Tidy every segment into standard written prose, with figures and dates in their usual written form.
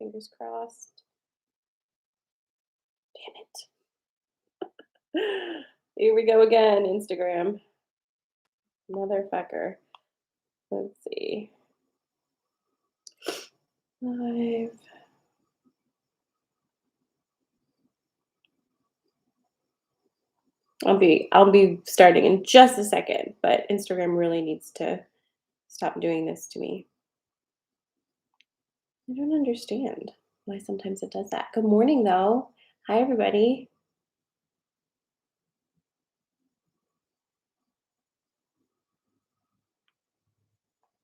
Fingers crossed. Damn it. Here we go again, Instagram. Motherfucker. Let's see. Live. I'll be starting in just a second, but Instagram really needs to stop doing this to me. I don't understand why sometimes it does that. Good morning though. Hi everybody.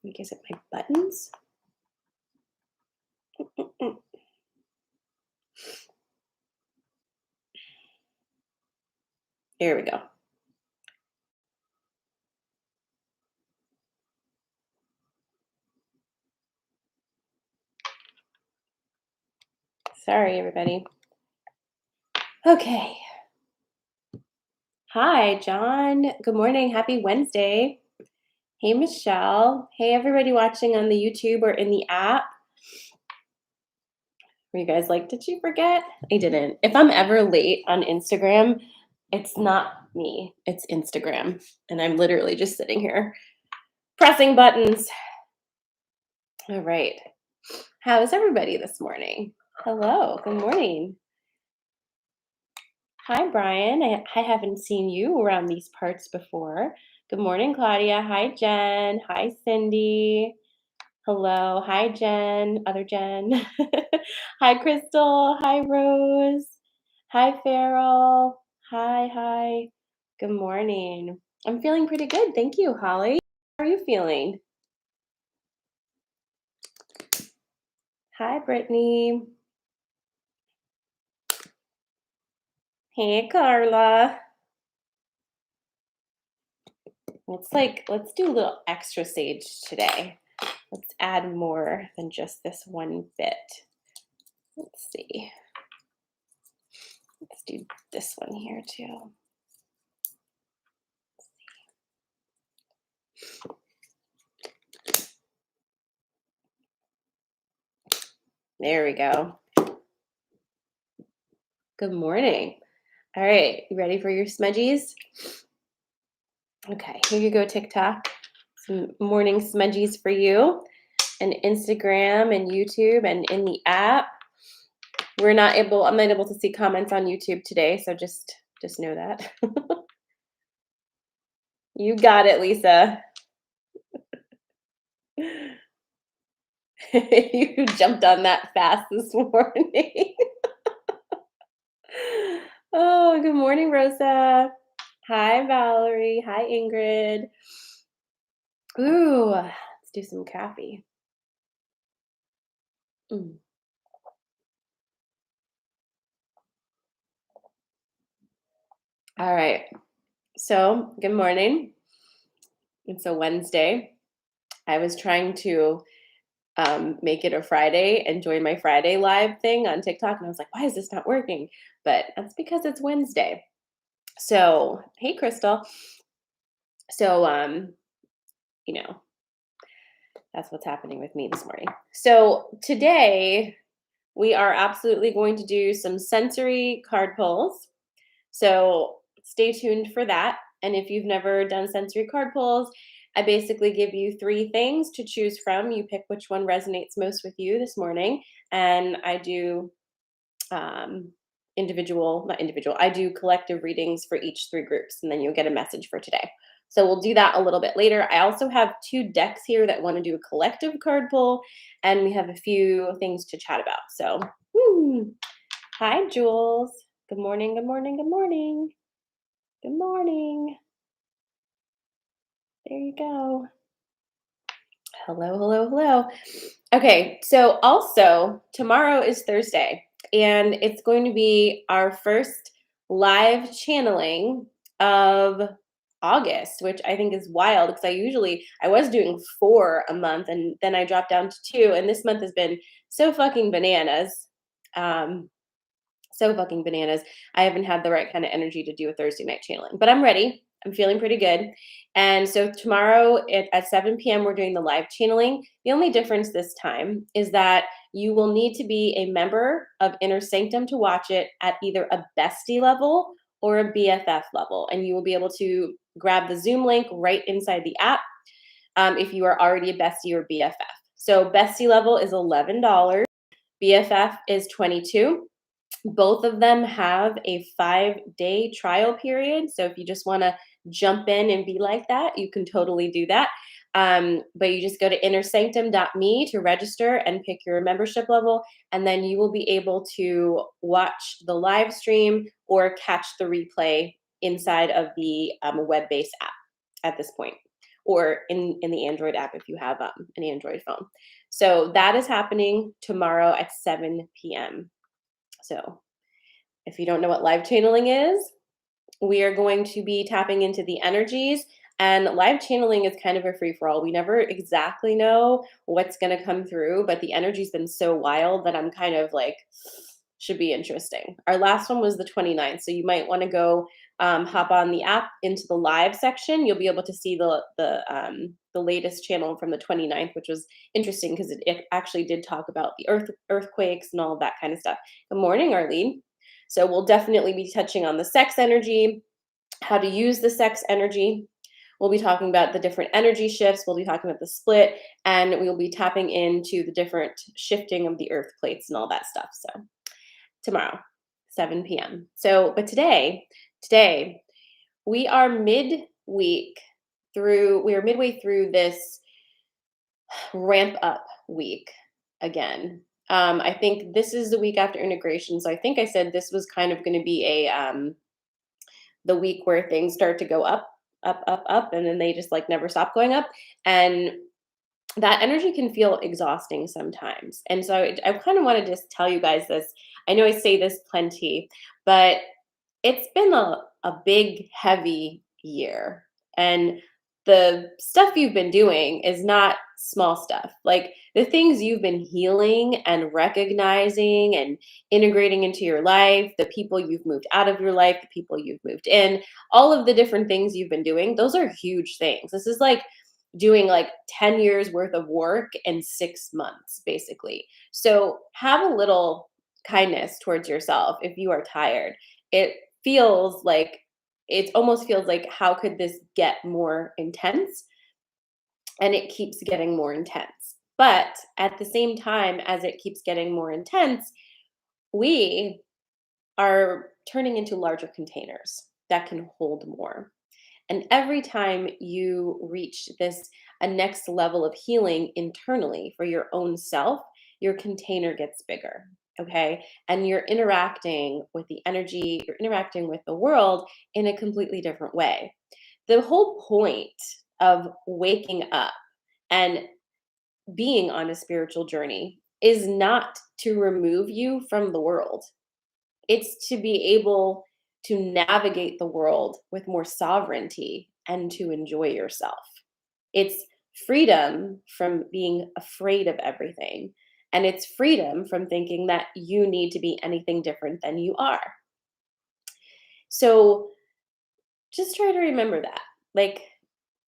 I guess it my buttons. Here we go. Sorry, everybody. Okay. Hi, John. Good morning. Happy Wednesday. Hey, Michelle. Hey, everybody watching on the YouTube or in the app. Were you guys like, did she forget? I didn't. If I'm ever late on Instagram, it's not me, it's Instagram. And I'm literally just sitting here pressing buttons. All right. How is everybody this morning? Hello. Good morning. Hi, Brian. I haven't seen you around these parts before. Good morning, Claudia. Hi, Jen. Hi, Cindy. Hello. Hi, Jen. Other Jen. Hi, Crystal. Hi, Rose. Hi, Farrell. Hi. Good morning. I'm feeling pretty good. Thank you, Holly. How are you feeling? Hi, Brittany. Hey, Carla. Let's do a little extra sage today. Let's add more than just this one bit. Let's see. Let's do this one here too. There we go. Good morning. All right, you ready for your smudgies? Okay, here you go, TikTok. Some morning smudgies for you, and Instagram and YouTube and in the app. I'm not able to see comments on YouTube today, so just know that. You got it, Lisa. You jumped on that fast this morning. Oh, good morning, Rosa. Hi, Valerie. Hi, Ingrid. Ooh, let's do some coffee. All right. So, good morning. It's a Wednesday. I was trying to make it a Friday and join my Friday live thing on TikTok. And I was like, why is this not working? But that's because it's Wednesday. So, hey, Crystal. So, that's what's happening with me this morning. So today we are absolutely going to do some sensory card pulls. So stay tuned for that. And if you've never done sensory card pulls, I basically give you 3 things to choose from. You pick which one resonates most with you this morning. And I do I do collective readings for each 3 groups, and then you'll get a message for today. So we'll do that a little bit later. I also have 2 decks here that want to do a collective card pull, and we have a few things to chat about. So, hi, Jules. Good morning, good morning, good morning. Good morning. There you go. Hello. Okay, so also tomorrow is Thursday, and it's going to be our first live channeling of August, which I think is wild because I was doing 4 a month, and then I dropped down to 2, and this month has been so fucking bananas. So fucking bananas. I haven't had the right kind of energy to do a Thursday night channeling, but I'm ready. I'm feeling pretty good. And so tomorrow at 7 p.m., we're doing the live channeling. The only difference this time is that you will need to be a member of Inner Sanctum to watch it at either a bestie level or a BFF level. And you will be able to grab the Zoom link right inside the app if you are already a bestie or BFF. So bestie level is $11, BFF is $22. Both of them have a 5-day trial period. So if you just want to jump in and be like that, you can totally do that. But you just go to innersanctum.me to register and pick your membership level. And then you will be able to watch the live stream or catch the replay inside of the web-based app at this point, or in the Android app if you have an Android phone. So that is happening tomorrow at 7 p.m. So if you don't know what live channeling is, we are going to be tapping into the energies. And live channeling is kind of a free for all. We never exactly know what's going to come through, but the energy's been so wild that I'm kind of like, should be interesting. Our last one was the 29th. So you might want to go hop on the app into the live section. You'll be able to see the latest channel from the 29th, which was interesting because it actually did talk about the earthquakes and all of that kind of stuff. Good morning, Arlene. So we'll definitely be touching on the sex energy, how to use the sex energy. We'll be talking about the different energy shifts. We'll be talking about the split, and we will be tapping into the different shifting of the earth plates and all that stuff. So tomorrow, 7 p.m. So, but today, we are midway through this ramp up week again. I think this is the week after integration. So I think I said this was kind of going to be the week where things start to go up, and then they just like never stop going up. And that energy can feel exhausting sometimes. And so I kind of want to just tell you guys this. I know I say this plenty, but it's been a big, heavy year. And the stuff you've been doing is not small stuff. Like the things you've been healing and recognizing and integrating into your life, the people you've moved out of your life, the people you've moved in, all of the different things you've been doing, those are huge things. This is like doing like 10 years worth of work in 6 months, basically. So have a little kindness towards yourself if you are tired. It feels like it almost feels like, how could this get more intense? And it keeps getting more intense. But at the same time as it keeps getting more intense, we are turning into larger containers that can hold more. And every time you reach a next level of healing internally for your own self, your container gets bigger. Okay. And you're interacting with the energy, you're interacting with the world in a completely different way. The whole point of waking up and being on a spiritual journey is not to remove you from the world. It's to be able to navigate the world with more sovereignty and to enjoy yourself. It's freedom from being afraid of everything. And it's freedom from thinking that you need to be anything different than you are. So just try to remember that. Like,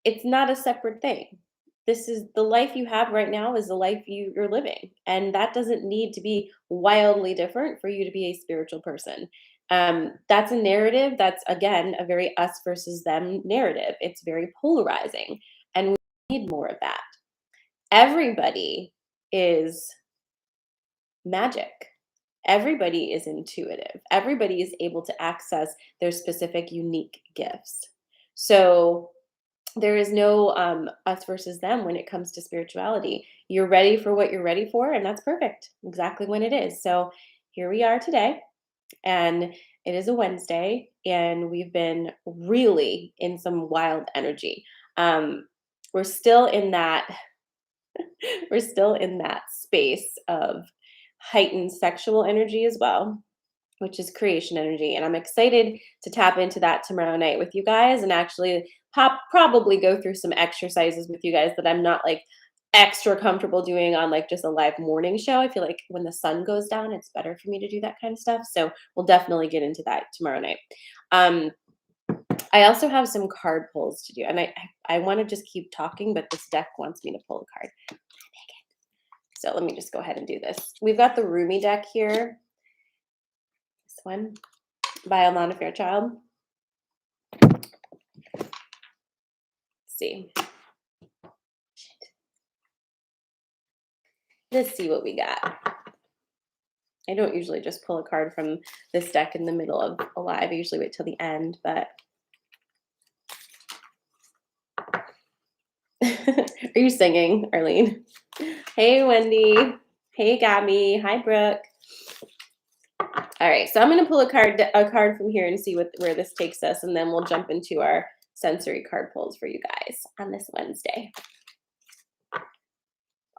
it's not a separate thing. This is the life you have right now, is the life you're living. And that doesn't need to be wildly different for you to be a spiritual person. That's a narrative that's, again, a very us versus them narrative. It's very polarizing. And we need more of that. Everybody is magic. Everybody is intuitive. Everybody is able to access their specific, unique gifts. So there is no us versus them when it comes to spirituality. You're ready for what you're ready for, and that's perfect, exactly when it is. So here we are today, and it is a Wednesday, and we've been really in some wild energy. We're still in that we're still in that space of heightened sexual energy as well, which is creation energy. And I'm excited to tap into that tomorrow night with you guys and actually probably go through some exercises with you guys that I'm not like extra comfortable doing on like just a live morning show. I feel like when the sun goes down, it's better for me to do that kind of stuff. So we'll definitely get into that tomorrow night. I also have some card pulls to do, and I want to just keep talking, but this deck wants me to pull a card. So let me just go ahead and do this. We've got the Rumi deck here. This one by Alana Fairchild. Let's see. Let's see what we got. I don't usually just pull a card from this deck in the middle of a live. I usually wait till the end, but are you singing, Arlene? Hey, Wendy. Hey, Gabby. Hi, Brooke. All right, so I'm going to pull a card from here and see where this takes us, and then we'll jump into our sensory card pulls for you guys on this Wednesday.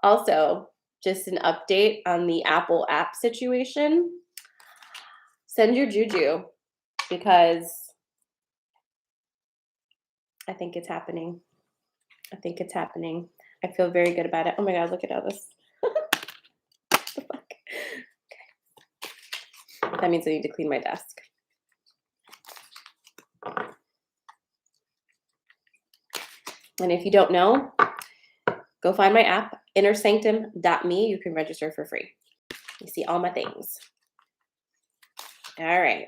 Also, just an update on the Apple app situation. Send your juju, because I think it's happening. I think it's happening. I feel very good about it. Oh my God, look at all this. What the fuck? Okay. That means I need to clean my desk. And if you don't know, go find my app, innersanctum.me. You can register for free. You see all my things. All right.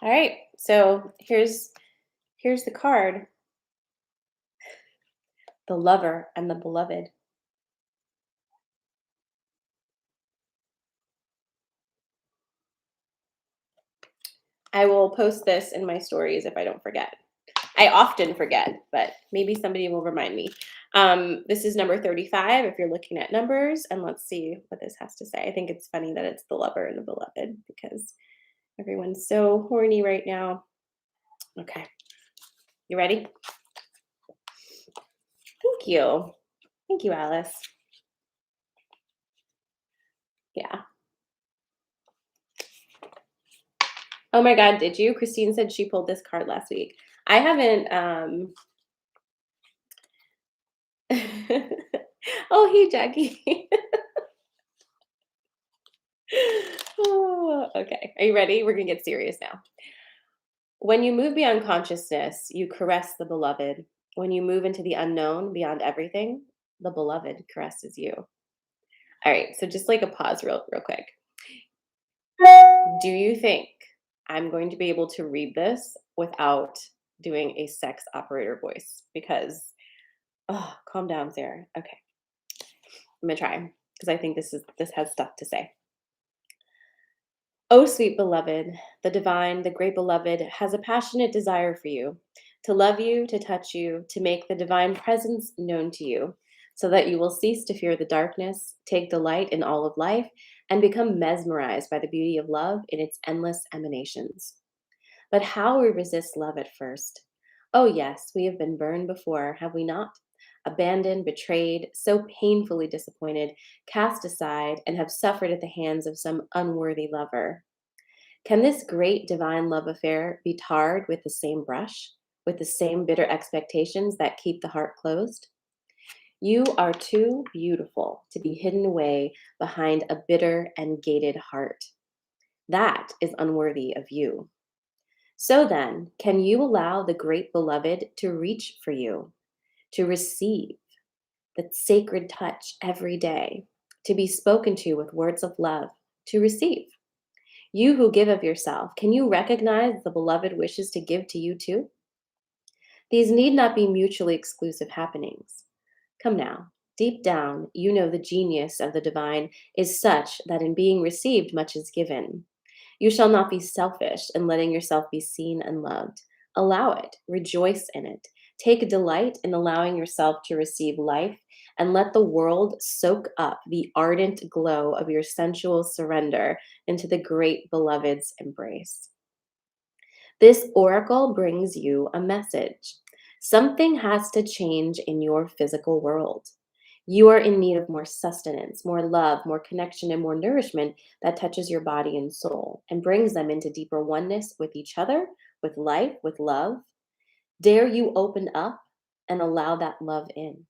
All right. So here's the card. The lover and the beloved. I will post this in my stories if I don't forget. I often forget, but maybe somebody will remind me. This is number 35 if you're looking at numbers, and let's see what this has to say. I think it's funny that it's the lover and the beloved because everyone's so horny right now. Okay. You ready? Thank you. Thank you, Alice. Yeah. Oh my God, did you? Christine said she pulled this card last week. I haven't. Oh, hey, Jackie. Oh, okay. Are you ready? We're going to get serious now. When you move beyond consciousness, you caress the beloved. When you move into the unknown, beyond everything, the beloved caresses you. All right, so just like a pause real quick. Do you think I'm going to be able to read this without doing a sex operator voice? Because, oh, calm down, Sarah. Okay, I'm gonna try because I think this has stuff to say. Oh, sweet beloved, the divine, the great beloved has a passionate desire for you, to love you, to touch you, to make the divine presence known to you, so that you will cease to fear the darkness, take delight in all of life, and become mesmerized by the beauty of love in its endless emanations. But how we resist love at first. Oh, yes, we have been burned before, have we not? Abandoned, betrayed, so painfully disappointed, cast aside, and have suffered at the hands of some unworthy lover. Can this great divine love affair be tarred with the same brush, with the same bitter expectations that keep the heart closed? You are too beautiful to be hidden away behind a bitter and gated heart. That is unworthy of you. So then, can you allow the great beloved to reach for you, to receive the sacred touch every day, to be spoken to with words of love, to receive? You who give of yourself, can you recognize the beloved wishes to give to you too? These need not be mutually exclusive happenings. Come now, deep down, you know the genius of the divine is such that in being received, much is given. You shall not be selfish in letting yourself be seen and loved. Allow it, rejoice in it. Take delight in allowing yourself to receive life and let the world soak up the ardent glow of your sensual surrender into the great beloved's embrace. This oracle brings you a message. Something has to change in your physical world. You are in need of more sustenance, more love, more connection, and more nourishment that touches your body and soul and brings them into deeper oneness with each other, with life, with love. Dare you open up and allow that love in?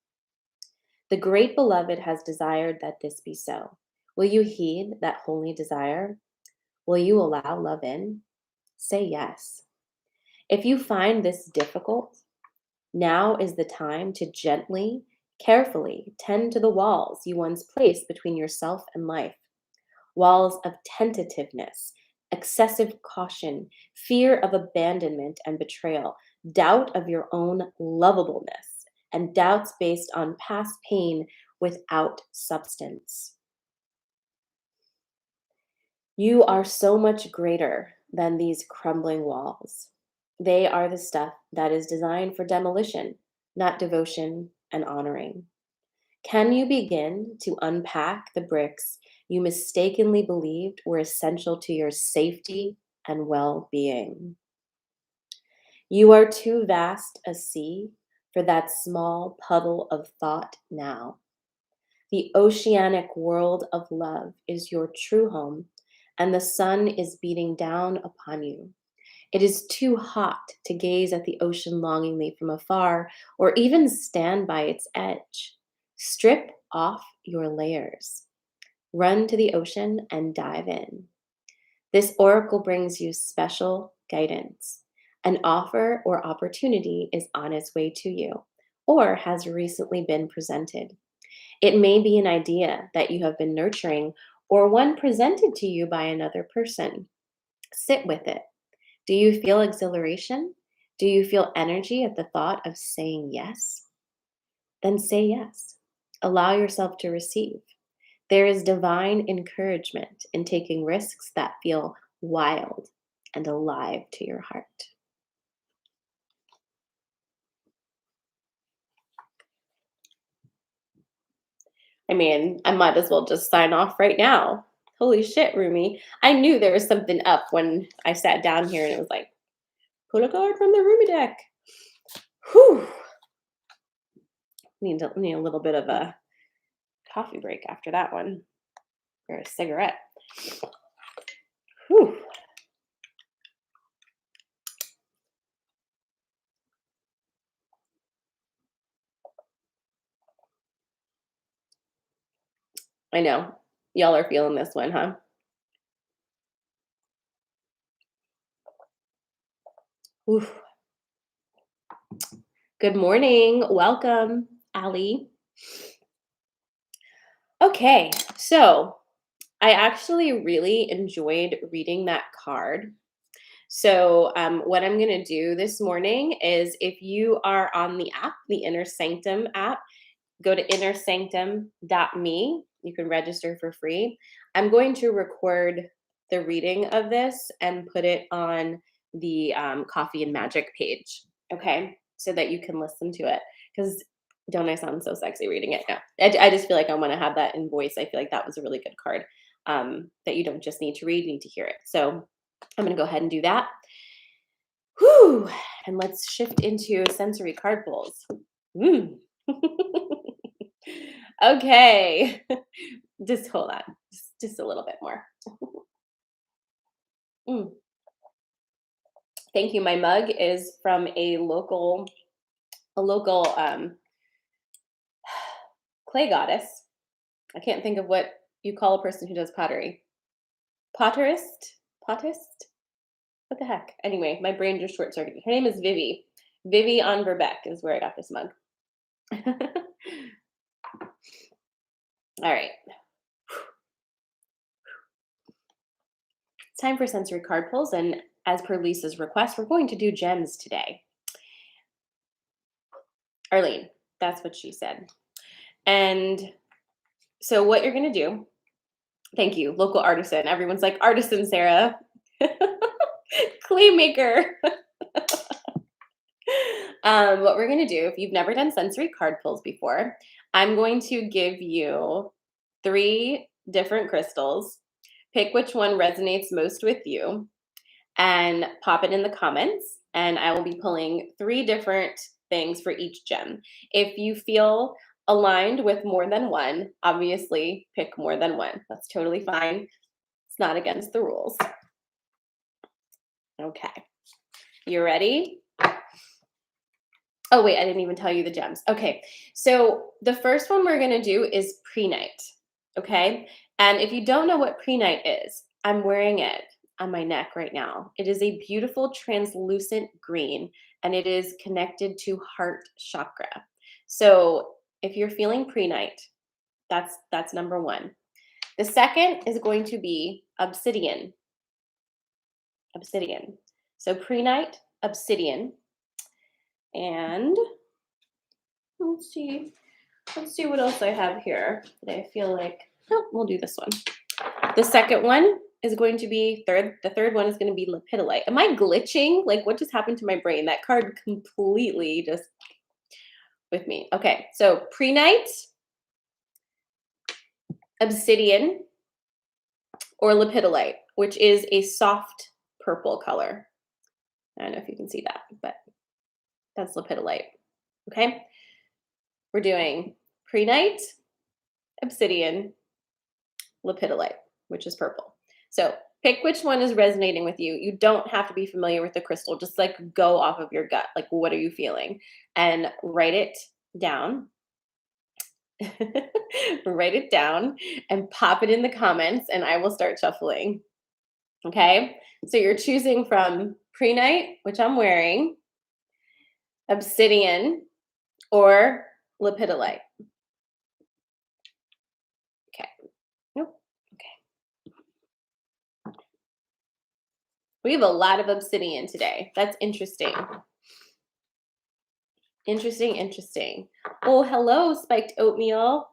The great beloved has desired that this be so. Will you heed that holy desire? Will you allow love in? Say yes. If you find this difficult, now is the time to gently, carefully tend to the walls you once placed between yourself and life. Walls of tentativeness, excessive caution, fear of abandonment and betrayal, doubt of your own lovableness, and doubts based on past pain without substance. You are so much greater than these crumbling walls. They are the stuff that is designed for demolition, not devotion and honoring. Can you begin to unpack the bricks you mistakenly believed were essential to your safety and well being? You are too vast a sea for that small puddle of thought now. The oceanic world of love is your true home, and the sun is beating down upon you. It is too hot to gaze at the ocean longingly from afar or even stand by its edge. Strip off your layers. Run to the ocean and dive in. This oracle brings you special guidance. An offer or opportunity is on its way to you or has recently been presented. It may be an idea that you have been nurturing or one presented to you by another person. Sit with it. Do you feel exhilaration? Do you feel energy at the thought of saying yes? Then say yes. Allow yourself to receive. There is divine encouragement in taking risks that feel wild and alive to your heart. I mean, I might as well just sign off right now. Holy shit, Rumi. I knew there was something up when I sat down here and it was like, pull a card from the Rumi deck. Whew. Need a little bit of a coffee break after that one, or a cigarette. Whew. I know. Y'all are feeling this one, huh? Oof. Good morning. Welcome, Ali. Okay, so I actually really enjoyed reading that card. So, what I'm going to do this morning is if you are on the app, the Inner Sanctum app, go to innersanctum.me. You can register for free. I'm going to record the reading of this and put it on the Coffee and Magic page, okay? So that you can listen to it. Because don't I sound so sexy reading it? No, I just feel like I want to have that in voice. I feel like that was a really good card that you don't just need to read, you need to hear it. So I'm going to go ahead and do that. Whew. And let's shift into sensory card pulls. Mm. Okay. Just hold on. Just a little bit more. Mm. Thank you. My mug is from a local clay goddess. I can't think of what you call a person who does pottery. Potterist? Pottist? What the heck? Anyway, my brain just short circuited. Her name is Vivi. Vivi on Verbeck is where I got this mug. All right. It's time for sensory card pulls, and as per Lisa's request, we're going to do gems today. Arlene, that's what she said. And so what you're going to do, thank you, local artisan. Everyone's like, artisan, Sarah. Claymaker. What we're going to do, if you've never done sensory card pulls before, I'm going to give you 3 different crystals. Pick which one resonates most with you and pop it in the comments. And I will be pulling 3 different things for each gem. If you feel aligned with more than one, obviously pick more than one. That's totally fine. It's not against the rules. Okay. You ready? Oh, wait, I didn't even tell you the gems. Okay, so the first one we're gonna do is pre-night, okay? And if you don't know what pre-night is, I'm wearing it on my neck right now. It is a beautiful translucent green, and it is connected to heart chakra. So if you're feeling pre-night, that's number one. The second is going to be obsidian. Obsidian. So pre-night, obsidian, and let's see. Let's see what else I have here that I feel like, oh, we'll do this one. The second one is going to be the third one is going to be lepidolite. Am I glitching? Like what just happened to my brain? That card completely just with me. Okay, so pre-night, obsidian, or lepidolite, which is a soft purple color. I don't know if you can see that, but that's lepidolite. Okay, we're doing pre-night, obsidian, lepidolite, which is purple. So pick which one is resonating with you. You don't have to be familiar with the crystal. Just like go off of your gut. Like, what are you feeling? And write it down. Write it down and pop it in the comments, and I will start shuffling. Okay. So you're choosing from pre-night, which I'm wearing, obsidian, or lepidolite. Okay. Nope. Okay. We have a lot of obsidian today. That's interesting. Interesting, interesting. Oh, hello, spiked oatmeal.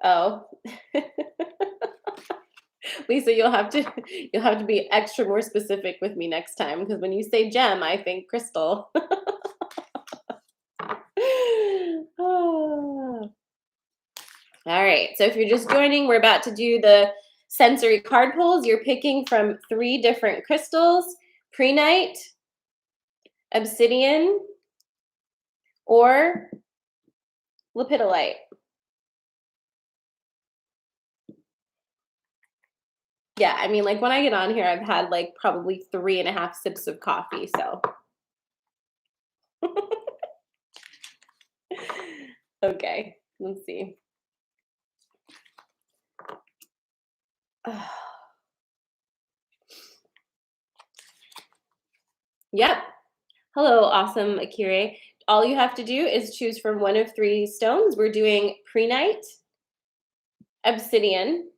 Oh. Lisa, you'll have to be extra more specific with me next time, because when you say gem, I think crystal. Oh. All right, so if you're just joining, we're about to do the sensory card pulls. You're picking from 3 different crystals: pre-night, obsidian, or lepidolite. Yeah, I mean, like when I get on here, I've had like probably 3.5 sips of coffee, so. Okay, let's see. Yep. Hello, awesome Akire. All you have to do is choose from one of 3 stones. We're doing pre-night, obsidian,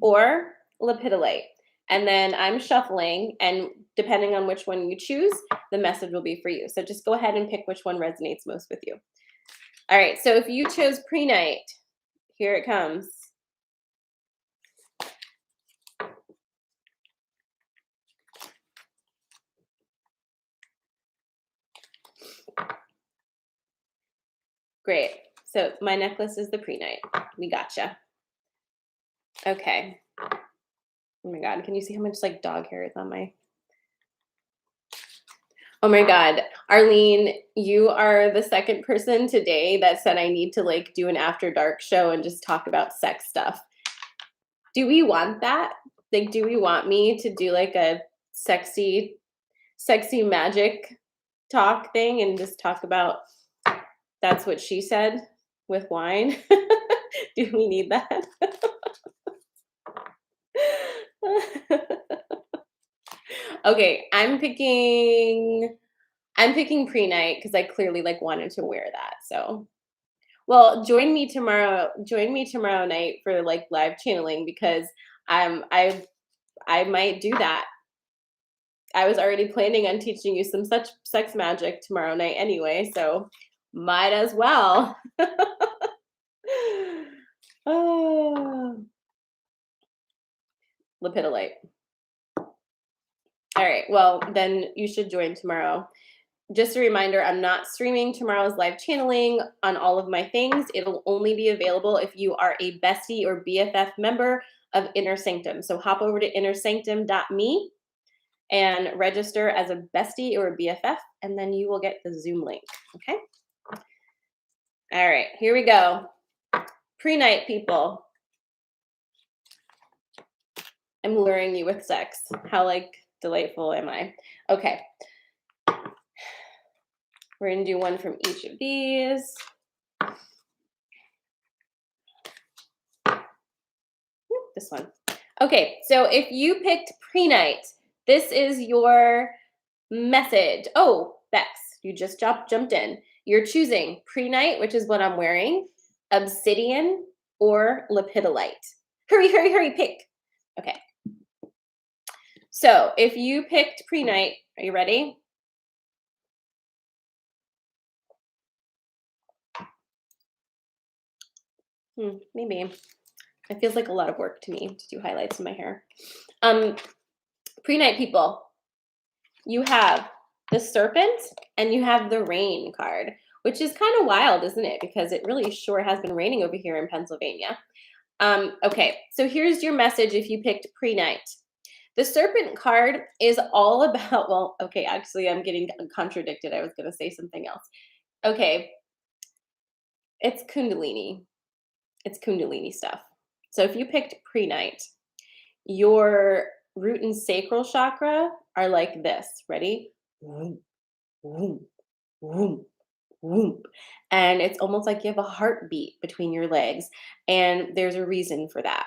or lepidolite. And then I'm shuffling, and depending on which one you choose, the message will be for you. So just go ahead and pick which one resonates most with you. All right, so if you chose pre-night, here it comes. Great. So my necklace is the pre-night. We gotcha. Okay. Oh my God, can you see how much like dog hair is on my... Oh my God, Arlene, you are the second person today that said I need to like do an after dark show and just talk about sex stuff. Do we want that? Like, do we want me to do like a sexy magic talk thing and just talk about that's what she said with wine? Do we need that? Okay, I'm picking pre-night because I clearly like wanted to wear that. So, well, join me tomorrow night for like live channeling, because I might do that. I was already planning on teaching you some such sex magic tomorrow night anyway, so might as well. Oh, lepidolite. All right, well, then you should join tomorrow. Just a reminder, I'm not streaming tomorrow's live channeling on all of my things. It'll only be available if you are a bestie or BFF member of Inner Sanctum. So hop over to innersanctum.me and register as a bestie or a BFF, and then you will get the Zoom link, okay? All right, here we go. Pre-night, people. I'm luring you with sex. How like delightful am I. Okay. We're going to do one from each of these. This one. Okay, so if you picked pre-night, this is your message. Oh, Bex, you just jumped in. You're choosing pre-night, which is what I'm wearing, obsidian, or lepidolite. Hurry, hurry, hurry, pick. Okay. So if you picked pre-night, are you ready? Maybe. It feels like a lot of work to me to do highlights in my hair. Pre-night people, you have the serpent and you have the rain card, which is kind of wild, isn't it? Because it really sure has been raining over here in Pennsylvania. Okay, so here's your message if you picked pre-night. The serpent card is all about, well, okay, actually I'm getting contradicted. I was going to say something else. Okay, it's Kundalini. It's Kundalini stuff. So if you picked pre-night, your root and sacral chakra are like this. Ready? Whoop, whoop, whoop, whoop. And it's almost like you have a heartbeat between your legs. And there's a reason for that.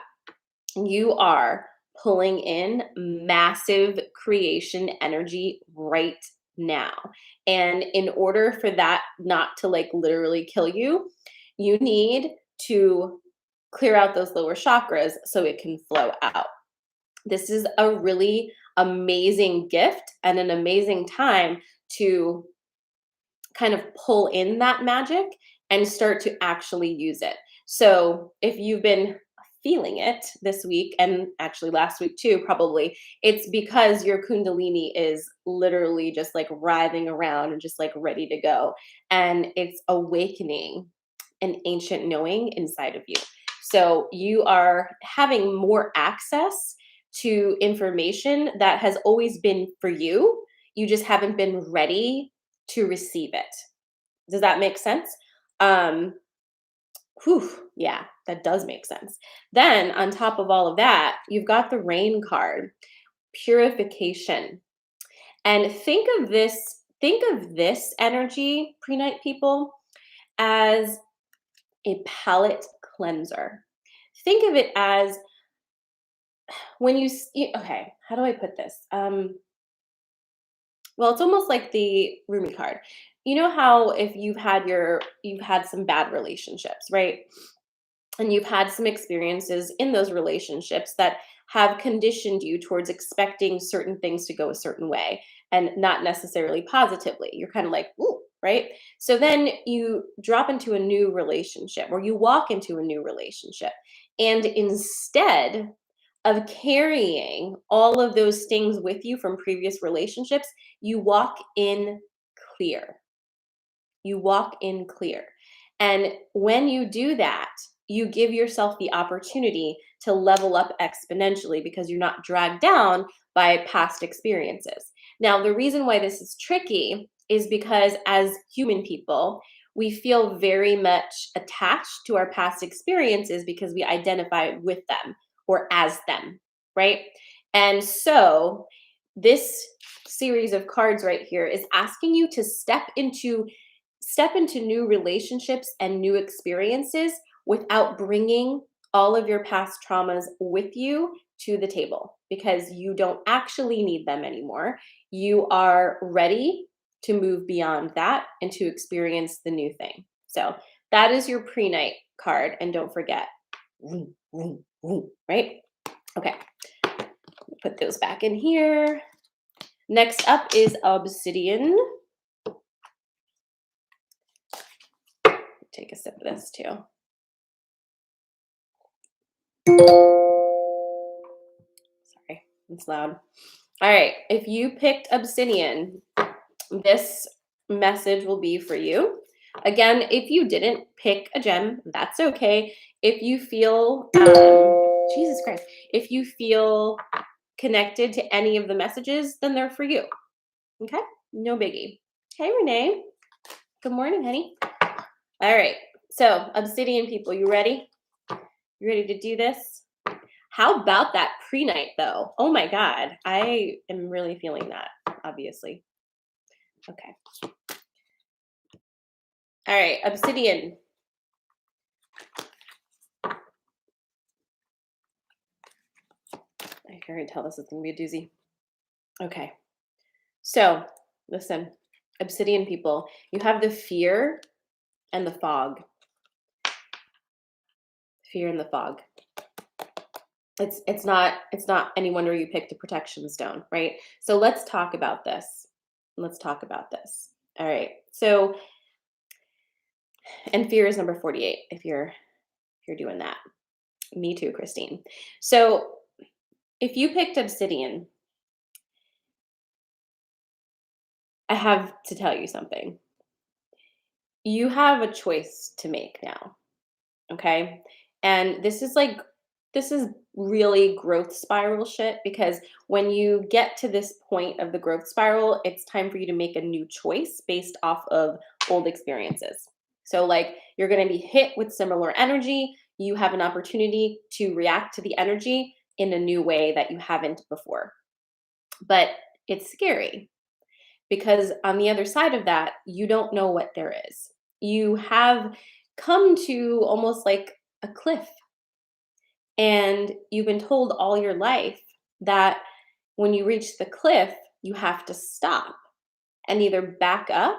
You are pulling in massive creation energy right now. And in order for that not to like literally kill you, you need to clear out those lower chakras so it can flow out. This is a really amazing gift and an amazing time to kind of pull in that magic and start to actually use it. So if you've been feeling it this week, and actually last week too, probably, it's because your Kundalini is literally just like writhing around and just like ready to go. And it's awakening an ancient knowing inside of you. So you are having more access to information that has always been for you. You just haven't been ready to receive it. Does that make sense? Yeah, that does make sense. Then on top of all of that, you've got the rain card, purification. And think of this energy, pre-night people, as a palate cleanser. Think of it as when okay, how do I put this? Well, it's almost like the Rumi card. You know how if you've had some bad relationships, right? And you've had some experiences in those relationships that have conditioned you towards expecting certain things to go a certain way and not necessarily positively. You're kind of like, ooh, right? So then you drop into a new relationship or you walk into a new relationship. And instead of carrying all of those things with you from previous relationships, you walk in clear. You walk in clear. And when you do that, you give yourself the opportunity to level up exponentially because you're not dragged down by past experiences. Now, the reason why this is tricky is because as human people, we feel very much attached to our past experiences because we identify with them or as them, right? And so this series of cards right here is asking you to step into new relationships and new experiences without bringing all of your past traumas with you to the table because you don't actually need them anymore. You are ready to move beyond that and to experience the new thing. So that is your pre-night card. And don't forget, right? Okay, put those back in here. Next up is obsidian. Take a sip of this too. Sorry, it's loud. All right, if you picked obsidian, this message will be for you. Again, if you didn't pick a gem, that's okay. If you feel, Jesus Christ, if you feel connected to any of the messages, then they're for you. Okay, no biggie. Hey, Renee. Good morning, honey. All right, so obsidian people, you ready? You ready to do this? How about that pre-night though? Oh my God. I am really feeling that, obviously. Okay. All right. Obsidian. I can already tell this is going to be a doozy. Okay. So listen, obsidian people, you have the fear and the fog. Fear and the fog. It's not any wonder you picked a protection stone, right? So let's talk about this. Let's talk about this. All right. So, and fear is number 48 if you're doing that. Me too, Christine. So, if you picked obsidian, I have to tell you something. You have a choice to make now, okay? And this is really growth spiral shit because when you get to this point of the growth spiral, it's time for you to make a new choice based off of old experiences. So like you're going to be hit with similar energy, you have an opportunity to react to the energy in a new way that you haven't before. But it's scary because on the other side of that, you don't know what there is. You have come to almost like a cliff, and you've been told all your life that when you reach the cliff, you have to stop and either back up,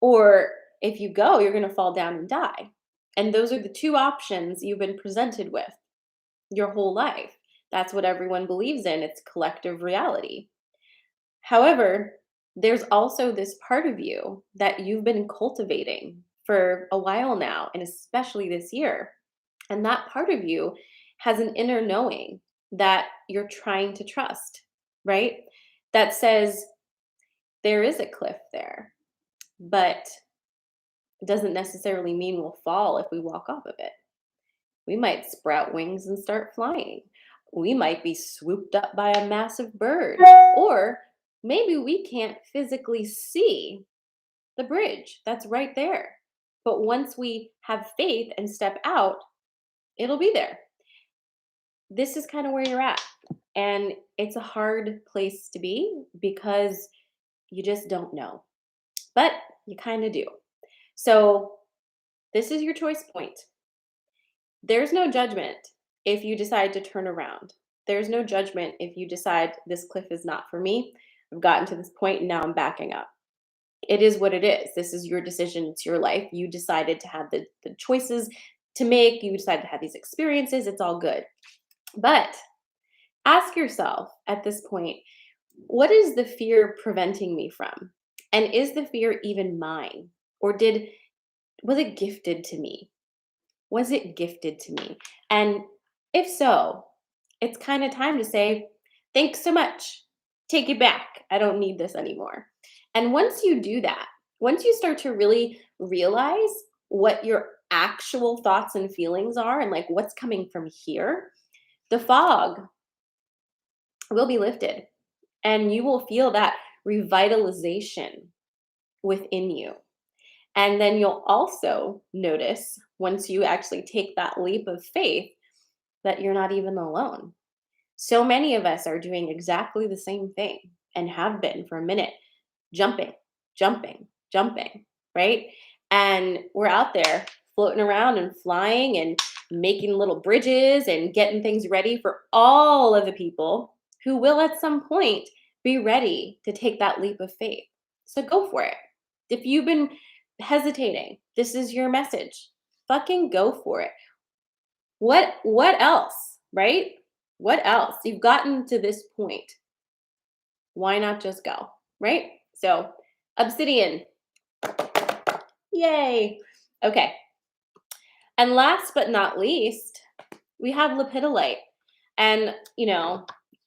or if you go, you're going to fall down and die. And those are the two options you've been presented with your whole life. That's what everyone believes in. It's collective reality. However, there's also this part of you that you've been cultivating for a while now, and especially this year. And that part of you has an inner knowing that you're trying to trust, right? That says there is a cliff there, but it doesn't necessarily mean we'll fall if we walk off of it. We might sprout wings and start flying. We might be swooped up by a massive bird, or maybe we can't physically see the bridge that's right there. But once we have faith and step out, it'll be there. This is kind of where you're at. And it's a hard place to be because you just don't know. But you kind of do. So, this is your choice point. There's no judgment if you decide to turn around. There's no judgment if you decide this cliff is not for me. I've gotten to this point and now I'm backing up. It is what it is. This is your decision. It's your life. You decided to have the choices to make. You decided to have these experiences. It's all good. But ask yourself at this point, what is the fear preventing me from? And is the fear even mine? Or was it gifted to me? Was it gifted to me? And if so, it's kind of time to say, thanks so much. Take it back. I don't need this anymore. And once you do that, once you start to really realize what your actual thoughts and feelings are and like what's coming from here, the fog will be lifted and you will feel that revitalization within you. And then you'll also notice once you actually take that leap of faith that you're not even alone. So many of us are doing exactly the same thing and have been for a minute, jumping, jumping, jumping, right? And we're out there floating around and flying and making little bridges and getting things ready for all of the people who will at some point be ready to take that leap of faith. So go for it. If you've been hesitating, this is your message. Fucking go for it. What else, right? What else? You've gotten to this point. Why not just go, right? So, obsidian. Yay. Okay. And last but not least, we have lepidolite. And,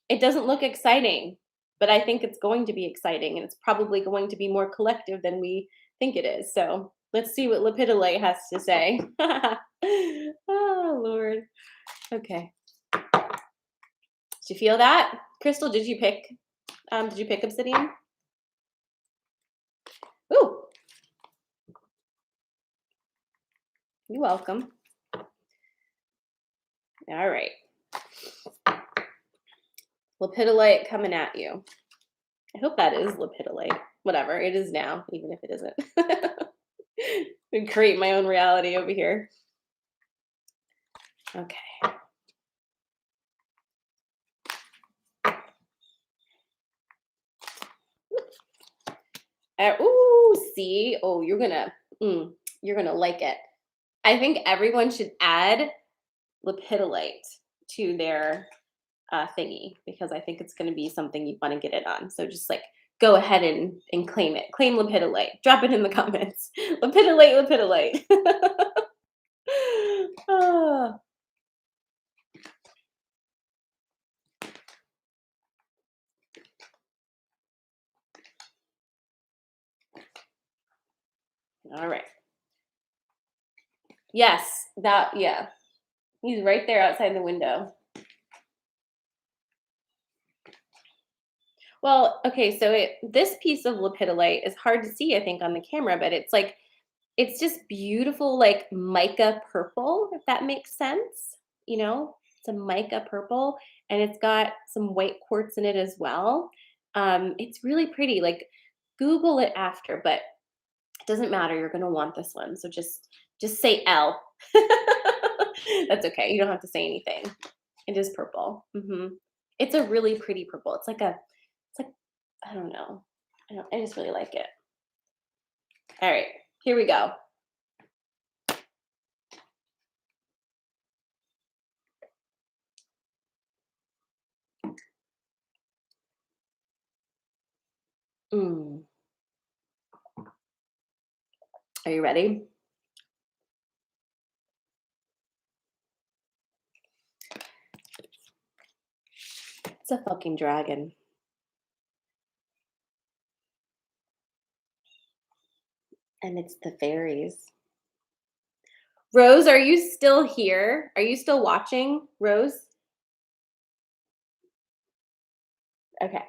it doesn't look exciting, but I think it's going to be exciting and it's probably going to be more collective than we think it is. So, let's see what lepidolite has to say. Oh, Lord. Okay. Did you feel that? Crystal, did you pick obsidian? Ooh. You're welcome. All right. Lepidolite coming at you. I hope that is lepidolite. Whatever, it is now, even if it isn't. I create my own reality over here. Okay. Ooh, see? Oh, you're gonna like it. I think everyone should add lepidolite to their thingy because I think it's gonna be something you want to get it on. So just like go ahead and claim it. Claim lepidolite. Drop it in the comments. Lepidolite, lepidolite. Ah, all right. Yes, yeah. He's right there outside the window. Well, okay, so this piece of lepidolite is hard to see, I think, on the camera, but it's like it's just beautiful, like mica purple, if that makes sense. You know, it's a mica purple, and it's got some white quartz in it as well. It's really pretty. Like, Google it after, but it doesn't matter. You're gonna want this one, so just say L. That's okay. You don't have to say anything. It is purple. It's a really pretty purple. It's like I don't know. I just really like it. All right, here we go. Mm. Are you ready? It's a fucking dragon. And it's the fairies. Rose, are you still here? Are you still watching, Rose? Okay.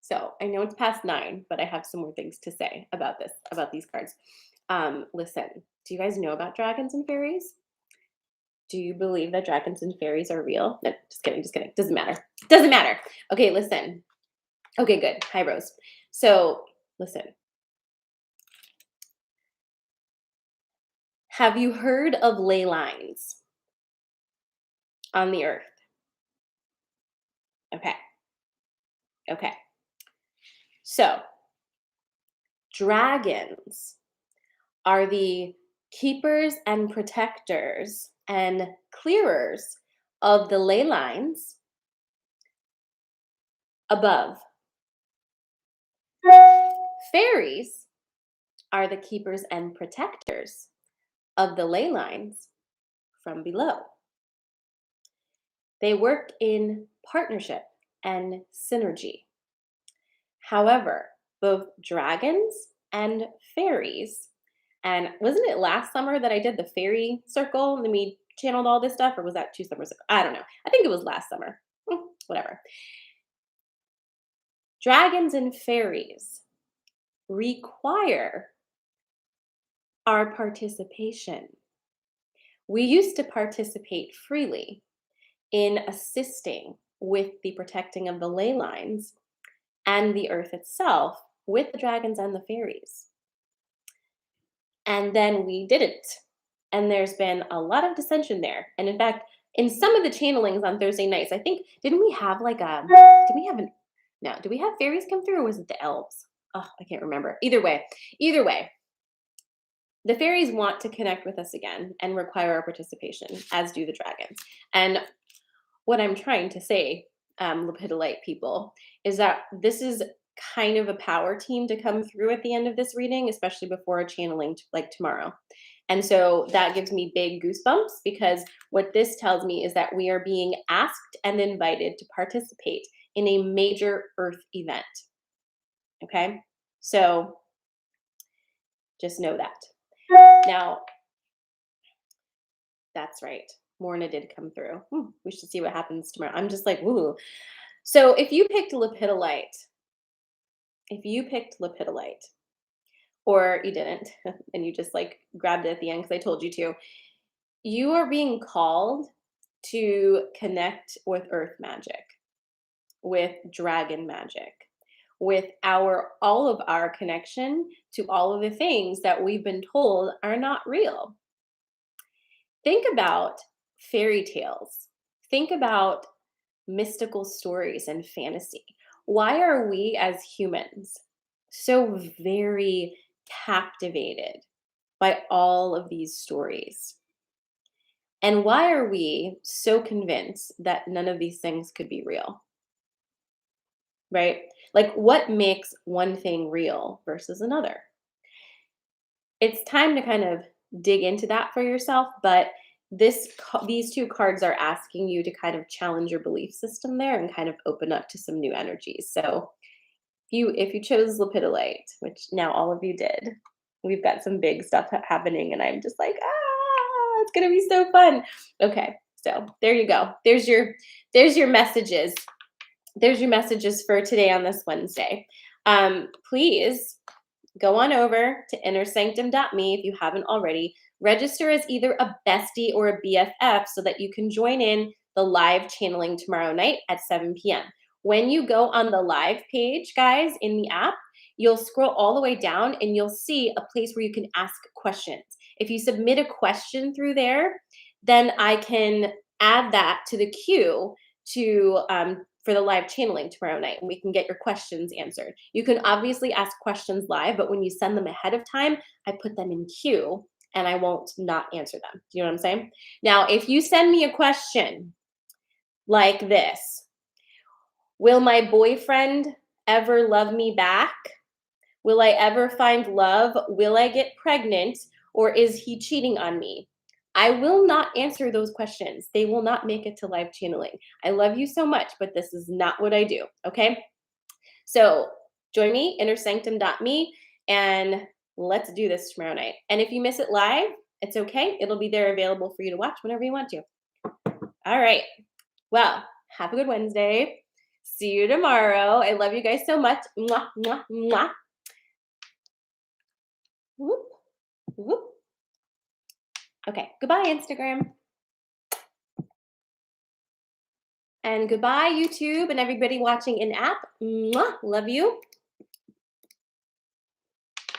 So I know it's past 9, but I have some more things to say about these cards. Listen, do you guys know about dragons and fairies? Do you believe that dragons and fairies are real? No, just kidding, just kidding. Doesn't matter. Doesn't matter. Okay, listen. Okay, good. Hi, Rose. So listen. Have you heard of ley lines on the earth? Okay. Okay. So dragons are the keepers and protectors and clearers of the ley lines above. Fairies are the keepers and protectors of the ley lines from below. They work in partnership and synergy. However, both dragons and fairies, and wasn't it last summer that I did the fairy circle and we channeled all this stuff, or was that 2 summers ago? I don't know. I think it was last summer. Whatever. Dragons and fairies require our participation. We used to participate freely in assisting with the protecting of the ley lines and the earth itself with the dragons and the fairies. And then we didn't. And there's been a lot of dissension there. And in fact, in some of the channelings on Thursday nights, I think, did we have no, do we have fairies come through or was it the elves? Oh, I can't remember. Either way, the fairies want to connect with us again and require our participation, as do the dragons. And what I'm trying to say, Lepidolite people, is that this is kind of a power team to come through at the end of this reading, especially before a channeling like tomorrow. And so that gives me big goosebumps because what this tells me is that we are being asked and invited to participate in a major earth event. Okay? So just know that. Now, that's right. Morna did come through. We should see what happens tomorrow. I'm just like, woo. So if you picked lepidolite, or you didn't, and you just like grabbed it at the end because I told you to, you are being called to connect with earth magic. with dragon magic, with all of our connection to all of the things that we've been told are not real. Think about fairy tales. Think about mystical stories and fantasy. Why are we as humans so very captivated by all of these stories? And why are we so convinced that none of these things could be real? Right? Like, what makes one thing real versus another? It's time to kind of dig into that for yourself, but these two cards are asking you to kind of challenge your belief system there and kind of open up to some new energies. So if you chose lepidolite, which now all of you did, we've got some big stuff happening, and I'm just like, it's gonna be so fun. Okay, so there you go. There's your messages. There's your messages for today on this Wednesday. Please go on over to innersanctum.me if you haven't already. Register as either a bestie or a BFF so that you can join in the live channeling tomorrow night at 7 p.m. When you go on the live page, guys, in the app, you'll scroll all the way down and you'll see a place where you can ask questions. If you submit a question through there, then I can add that to the queue to for the live channeling tomorrow night, and we can get your questions answered. You can obviously ask questions live, but when you send them ahead of time, I put them in queue and I won't not answer them. Do you know what I'm saying? Now, if you send me a question like this, will my boyfriend ever love me back? Will I ever find love? Will I get pregnant? Or is he cheating on me? I will not answer those questions. They will not make it to live channeling. I love you so much, but this is not what I do. Okay. So join me, innersanctum.me, and let's do this tomorrow night. And if you miss it live, it's okay. It'll be there available for you to watch whenever you want to. All right. Well, have a good Wednesday. See you tomorrow. I love you guys so much. Mwah, mwah, mwah. Whoop, whoop. Okay. Goodbye, Instagram. And goodbye, YouTube, and everybody watching in app. Mwah, love you.